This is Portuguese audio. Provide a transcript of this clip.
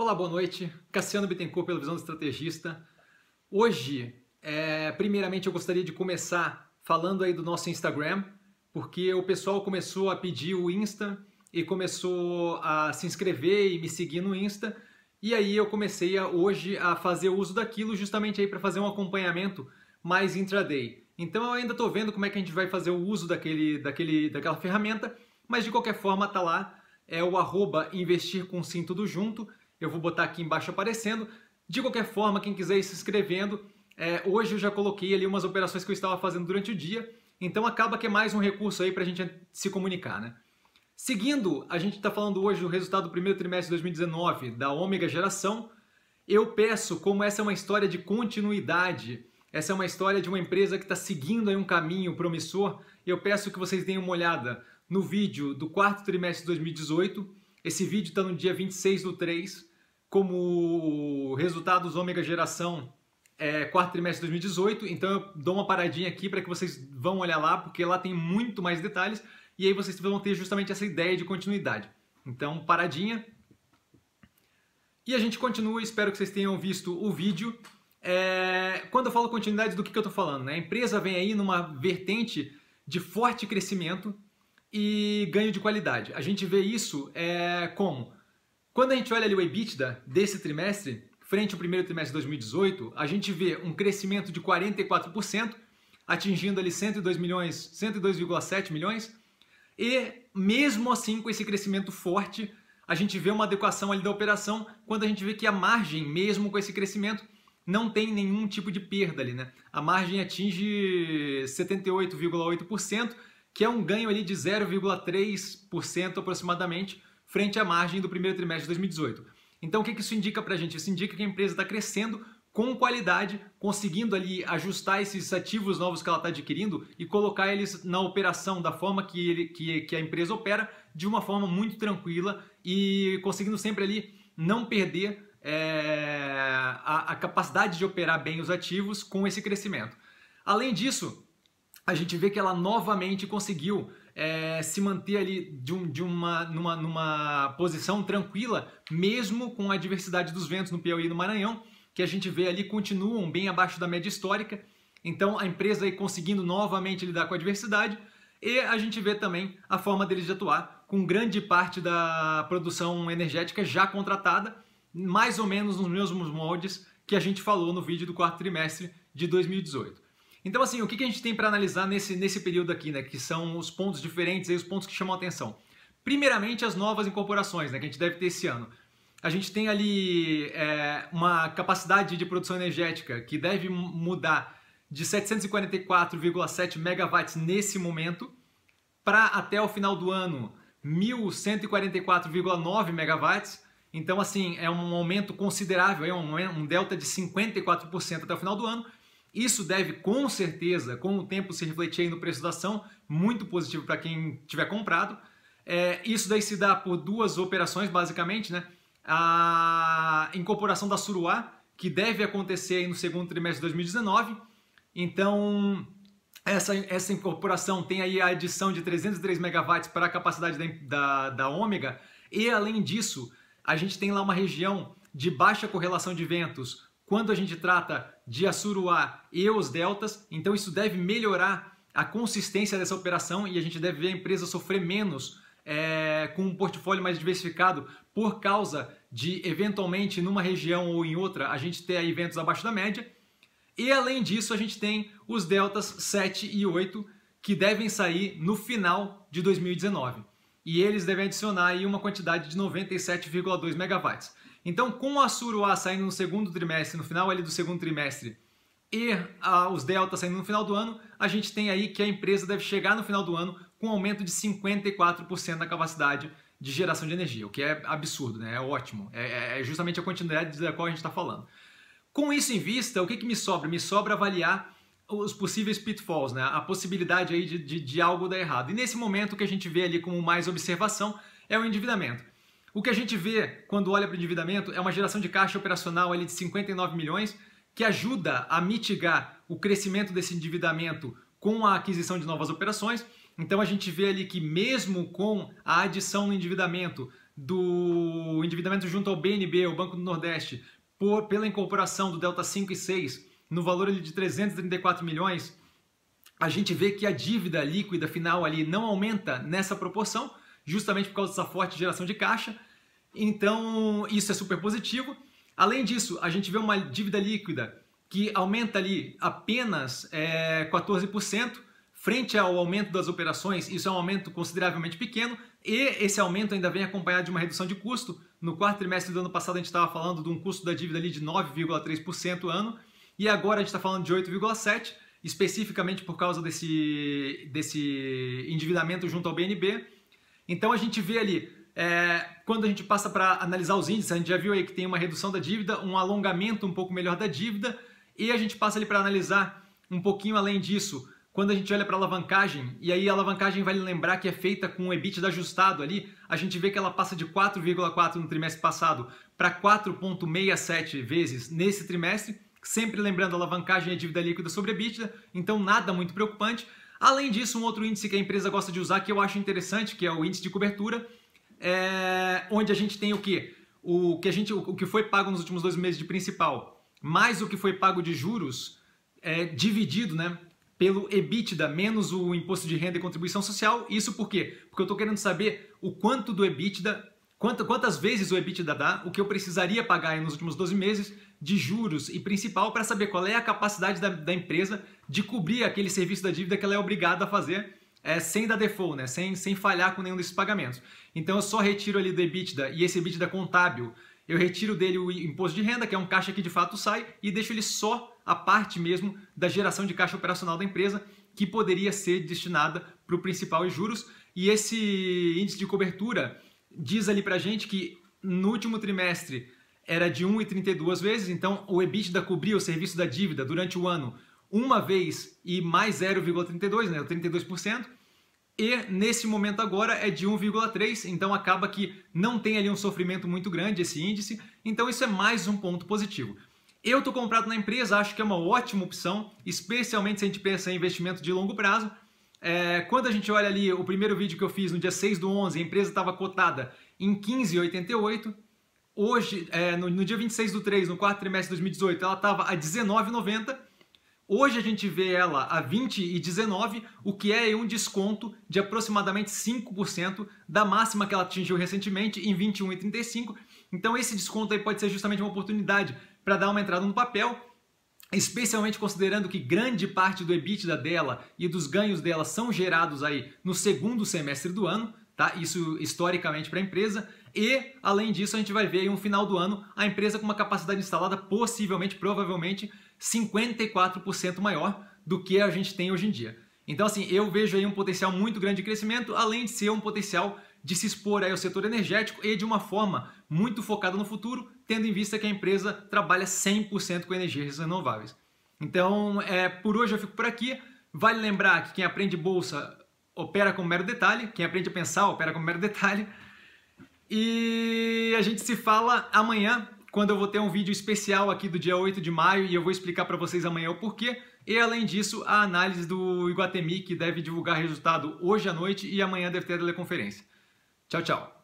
Olá, boa noite. Cassiano Bittencourt pela Visão do Estrategista. Hoje, primeiramente eu gostaria de começar falando aí do nosso Instagram, porque o pessoal começou a pedir o Insta e começou a se inscrever e me seguir no Insta. E aí eu comecei hoje a fazer uso daquilo justamente aí para fazer um acompanhamento mais intraday. Então eu ainda estou vendo como é que a gente vai fazer o uso daquela ferramenta, mas de qualquer forma tá lá, é o @investir com sim tudo junto. Eu vou botar aqui embaixo aparecendo. De qualquer forma, quem quiser ir se inscrevendo, hoje eu já coloquei ali umas operações que eu estava fazendo durante o dia, então acaba que é mais um recurso aí para a gente se comunicar, né? Seguindo, a gente está falando hoje do resultado do primeiro trimestre de 2019 da Ômega Geração. Eu peço, como essa é uma história de continuidade, essa é uma história de uma empresa que está seguindo aí um caminho promissor, eu peço que vocês deem uma olhada no vídeo do quarto trimestre de 2018. Esse vídeo está no dia 26/3, como resultados Ômega Geração quarto trimestre de 2018. Então eu dou uma paradinha aqui para que vocês vão olhar lá, porque lá tem muito mais detalhes e aí vocês vão ter justamente essa ideia de continuidade. Então, paradinha. E a gente continua, espero que vocês tenham visto o vídeo. Quando eu falo continuidade, do que eu estou falando, né? A empresa vem aí numa vertente de forte crescimento e ganho de qualidade. A gente vê isso como? Quando a gente olha ali o EBITDA desse trimestre, frente ao primeiro trimestre de 2018, a gente vê um crescimento de 44%, atingindo ali 102,7 milhões, e mesmo assim com esse crescimento forte, a gente vê uma adequação ali da operação, quando a gente vê que a margem, mesmo com esse crescimento, não tem nenhum tipo de perda ali, né? A margem atinge 78,8%, que é um ganho ali de 0,3% aproximadamente, frente à margem do primeiro trimestre de 2018. Então o que isso indica para a gente? Isso indica que a empresa está crescendo com qualidade, conseguindo ali ajustar esses ativos novos que ela está adquirindo e colocar eles na operação da forma que a empresa opera, de uma forma muito tranquila e conseguindo sempre ali não perder a capacidade de operar bem os ativos com esse crescimento. Além disso, a gente vê que ela novamente conseguiu se manter ali numa posição tranquila, mesmo com a diversidade dos ventos no Piauí e no Maranhão, que a gente vê ali continuam bem abaixo da média histórica. Então a empresa aí conseguindo novamente lidar com a diversidade, e a gente vê também a forma deles de atuar, com grande parte da produção energética já contratada, mais ou menos nos mesmos moldes que a gente falou no vídeo do quarto trimestre de 2018. Então, assim, o que a gente tem para analisar nesse período aqui, né? Que são os pontos diferentes e os pontos que chamam a atenção. Primeiramente, as novas incorporações, né? Que a gente deve ter esse ano. A gente tem ali uma capacidade de produção energética que deve mudar de 744,7 megawatts nesse momento para, até o final do ano, 1.144,9 megawatts. Então, assim, é um aumento considerável, é um delta de 54% até o final do ano. Isso deve, com certeza, com o tempo se refletir aí no preço da ação, muito positivo para quem tiver comprado. Isso daí se dá por duas operações, basicamente, né? A incorporação da Suruá, que deve acontecer aí no segundo trimestre de 2019. Então, essa incorporação tem aí a adição de 303 megawatts para a capacidade da Ômega, e além disso, a gente tem lá uma região de baixa correlação de ventos quando a gente trata de Assuruá e os deltas, então isso deve melhorar a consistência dessa operação e a gente deve ver a empresa sofrer menos com um portfólio mais diversificado por causa de, eventualmente, numa região ou em outra, a gente ter aí ventos abaixo da média. E além disso, a gente tem os deltas 7 e 8 que devem sair no final de 2019. E eles devem adicionar aí uma quantidade de 97,2 megawatts. Então, com a Suruá saindo no segundo trimestre, no final ali do segundo trimestre, e os deltas saindo no final do ano, a gente tem aí que a empresa deve chegar no final do ano com um aumento de 54% da capacidade de geração de energia, o que é absurdo, né? É ótimo. É justamente a continuidade da qual a gente está falando. Com isso em vista, o que me sobra? Me sobra avaliar os possíveis pitfalls, né? A possibilidade aí de algo dar errado. E nesse momento o que a gente vê ali como mais observação é o endividamento. O que a gente vê quando olha para o endividamento é uma geração de caixa operacional ali de 59 milhões, que ajuda a mitigar o crescimento desse endividamento com a aquisição de novas operações. Então a gente vê ali que mesmo com a adição no endividamento, do endividamento junto ao BNB, o Banco do Nordeste, pela incorporação do Delta 5 e 6, no valor ali de 334 milhões, a gente vê que a dívida líquida final ali não aumenta nessa proporção, justamente por causa dessa forte geração de caixa. Então, isso é super positivo. Além disso, a gente vê uma dívida líquida que aumenta ali apenas 14%, frente ao aumento das operações. Isso é um aumento consideravelmente pequeno, e esse aumento ainda vem acompanhado de uma redução de custo. No quarto trimestre do ano passado a gente estava falando de um custo da dívida ali de 9,3% ano, e agora a gente está falando de 8,7%, especificamente por causa desse endividamento junto ao BNB. Então a gente vê ali, quando a gente passa para analisar os índices, a gente já viu aí que tem uma redução da dívida, um alongamento um pouco melhor da dívida, e a gente passa ali para analisar um pouquinho além disso, quando a gente olha para a alavancagem, e aí a alavancagem vale lembrar que é feita com o EBITDA ajustado ali, a gente vê que ela passa de 4,4 no trimestre passado para 4,67 vezes nesse trimestre, sempre lembrando a alavancagem é dívida líquida sobre EBITDA, então nada muito preocupante. Além disso, um outro índice que a empresa gosta de usar, que eu acho interessante, que é o índice de cobertura, onde a gente tem o quê? O que foi pago nos últimos 2 meses de principal, mais o que foi pago de juros, dividido, né, pelo EBITDA menos o imposto de renda e contribuição social. Isso por quê? Porque eu estou querendo saber o quanto do EBITDA, quantas vezes o EBITDA dá, o que eu precisaria pagar aí nos últimos 12 meses de juros e principal, para saber qual é a capacidade da empresa de cobrir aquele serviço da dívida que ela é obrigada a fazer sem dar default, né? sem falhar com nenhum desses pagamentos. Então eu só retiro ali do EBITDA, e esse EBITDA contábil, eu retiro dele o imposto de renda, que é um caixa que de fato sai, e deixo ele só a parte mesmo da geração de caixa operacional da empresa, que poderia ser destinada para o principal e juros. E esse índice de cobertura diz ali para a gente que no último trimestre era de 1,32 vezes, então o EBITDA cobria o serviço da dívida durante o ano uma vez e mais 0,32, né, 32%, e nesse momento agora é de 1,3, então acaba que não tem ali um sofrimento muito grande esse índice, então isso é mais um ponto positivo. Eu estou comprado na empresa, acho que é uma ótima opção, especialmente se a gente pensa em investimento de longo prazo. Quando a gente olha ali o primeiro vídeo que eu fiz no dia 6/11, a empresa estava cotada em 15,88. Hoje, no dia 26/3, no quarto trimestre de 2018, ela estava a 19,90. Hoje a gente vê ela a 20,19, o que é um desconto de aproximadamente 5% da máxima que ela atingiu recentemente em 21,35. Então esse desconto aí pode ser justamente uma oportunidade para dar uma entrada no papel, especialmente considerando que grande parte do EBITDA dela e dos ganhos dela são gerados aí no segundo semestre do ano, tá? Isso historicamente para a empresa. E, além disso, a gente vai ver aí no final do ano a empresa com uma capacidade instalada possivelmente, provavelmente, 54% maior do que a gente tem hoje em dia. Então, assim, eu vejo aí um potencial muito grande de crescimento, além de ser um potencial de se expor aí ao setor energético e de uma forma muito focada no futuro, tendo em vista que a empresa trabalha 100% com energias renováveis. Então, por hoje eu fico por aqui. Vale lembrar que quem aprende bolsa opera como mero detalhe, quem aprende a pensar opera como mero detalhe. E a gente se fala amanhã, quando eu vou ter um vídeo especial aqui do dia 8 de maio e eu vou explicar para vocês amanhã o porquê. E além disso, a análise do Iguatemi, que deve divulgar resultado hoje à noite e amanhã deve ter a teleconferência. Tchau, tchau.